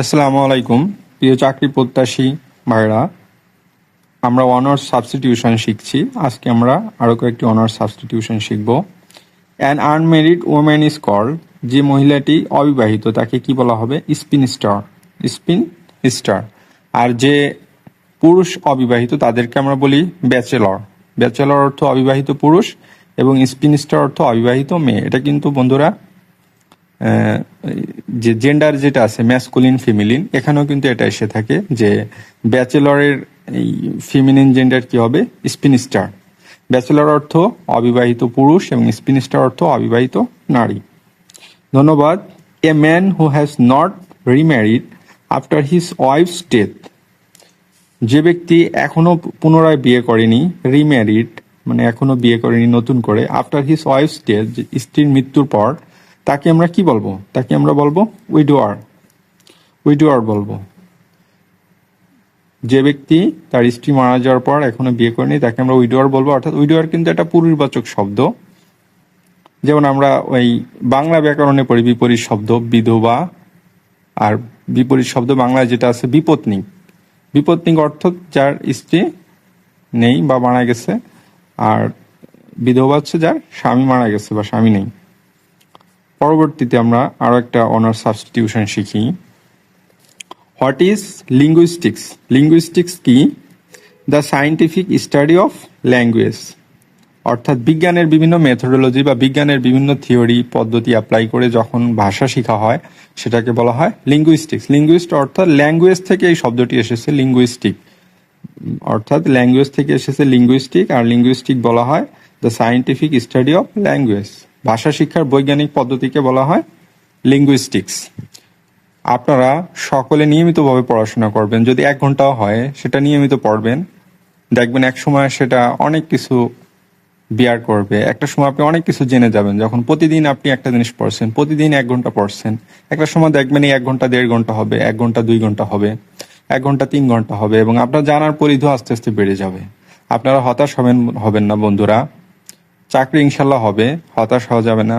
আসসালামু আলাইকুম প্রিয় চাকরি প্রত্যাশী ভাইরা, আমরা অনার্স সাবস্টিটিউশন শিখছি। আজকে আমরা আরো কয়েকটি অনার্স সাবস্টিটিউশন শিখব। An unmarried women is called, যে মহিলাটি অবিবাহিত তাকে কি বলা হবে? Spin star. আর যে পুরুষ অবিবাহিত তাদেরকে আমরা বলি ব্যাচেলর। ব্যাচেলর অর্থ অবিবাহিত পুরুষ এবং স্পিন স্টার অর্থ অবিবাহিত মেয়ে। এটা কিন্তু বন্ধুরা যে জেন্ডার যেটা আছে ম্যাসকুলিন ফিমেলিন, এখানেও কিন্তু এটা এসে থাকে যে ব্যাচেলরের এই ফিমেনিন জেন্ডার কি হবে? Spin star. ব্যাচেলর অর্থ অবিবাহিত পুরুষ এবং স্পিন স্টার অর্থ অবিবাহিত নারী। ধন্যবাদ। A man who has not remarried after his wife's death, যে ব্যক্তি এখনো পুনরায় বিয়ে করেনি, রিম্যারিড মানে এখনো বিয়ে করেনি নতুন করে, আফটার হিজ ওয়াইফস ডেথ স্ত্রীর মৃত্যুর পর, তাকে আমরা কি বলবো? তাকে আমরা বলবো উইডোয়ার বলবো। যে ব্যক্তি তার স্ত্রী মারা যাওয়ার পর এখনো বিয়ে করেনি তাকে আমরা উইডোয়ার বলবো। অর্থাৎ উইডোয়ার কিন্তু একটা পুরুষবাচক শব্দ। যেমন আমরা ওই বাংলা ব্যাকরণে পড়ি বিপরীত শব্দ বিধবা, আর বিপরীত শব্দ বাংলায় যেটা আছে বিপত্নিক। বিপত্নিক অর্থ যার স্ত্রী নেই বা মারা গেছে, আর বিধবা হচ্ছে যার স্বামী মারা গেছে বা স্বামী নেই। পরবর্তীতে আমরা আরো একটা অনার্স সাবস্টিটিউশন শিখি। What is linguistics? লিঙ্গুইস্টিক্স কি? The scientific study of language. অর্থাৎ বিজ্ঞানের বিভিন্ন মেথোডোলজি বা বিজ্ঞানের বিভিন্ন থিওরি পদ্ধতি অ্যাপ্লাই করে যখন ভাষা শেখা হয় সেটাকে বলা হয় লিঙ্গুইস্টিক্স। লিঙ্গুইস্ট অর্থাৎ ল্যাঙ্গুয়েজ থেকে এই শব্দটি এসেছে, লিঙ্গুইস্টিক অর্থাৎ ল্যাঙ্গুয়েজ থেকে এসেছে লিঙ্গুইস্টিক, আর লিঙ্গুইস্টিক বলা হয় the scientific study of language. ভাষা শিক্ষার বৈজ্ঞানিক পদ্ধতিকে বলা হয় লিঙ্গুইস্টিক্স। আপনারা সকলে নিয়মিতভাবে পড়াশোনা করবেন, যদি 1 ঘন্টাও হয় সেটা নিয়মিত পড়বেন, দেখবেন এক সময় সেটা অনেক কিছু বিয়ার করবে। একটা সময় আপনি অনেক কিছু জেনে যাবেন যখন প্রতিদিন আপনি একটা জিনিস পড়ছেন, প্রতিদিন 1 ঘন্টা পড়ছেন। একটা সময় দেখবেন এই 1 ঘন্টা 1.5 ঘন্টা হবে, 1 ঘন্টা 2 ঘন্টা হবে, 1 ঘন্টা 3 ঘন্টা হবে, এবং আপনার জানার পরিধি আস্তে আস্তে বেড়ে যাবে। আপনারা হতাশ হবেন না বন্ধুরা, চাকরি ইনশাল্লাহ হবে, হতাশ হওয়া যাবে না।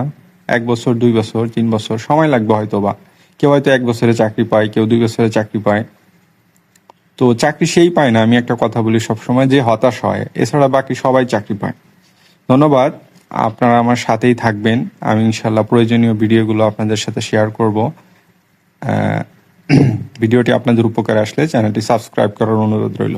1 বছর 2 বছর 3 বছর সময় লাগবে হয়তোবা। কেউ হয়তো 1 বছরে চাকরি পায়, কেউ 2 বছরে চাকরি পায়। তো চাকরি সেই পায় না, আমি একটা কথা বলি সবসময়, যে হতাশ হয়, এছাড়া বাকি সবাই চাকরি পায়। ধন্যবাদ। আপনারা আমার সাথেই থাকবেন, আমি ইনশাল্লাহ প্রয়োজনীয় ভিডিওগুলো আপনাদের সাথে শেয়ার করব। ভিডিওটি আপনাদের উপকারে আসলে চ্যানেলটি সাবস্ক্রাইব করার অনুরোধ রইল।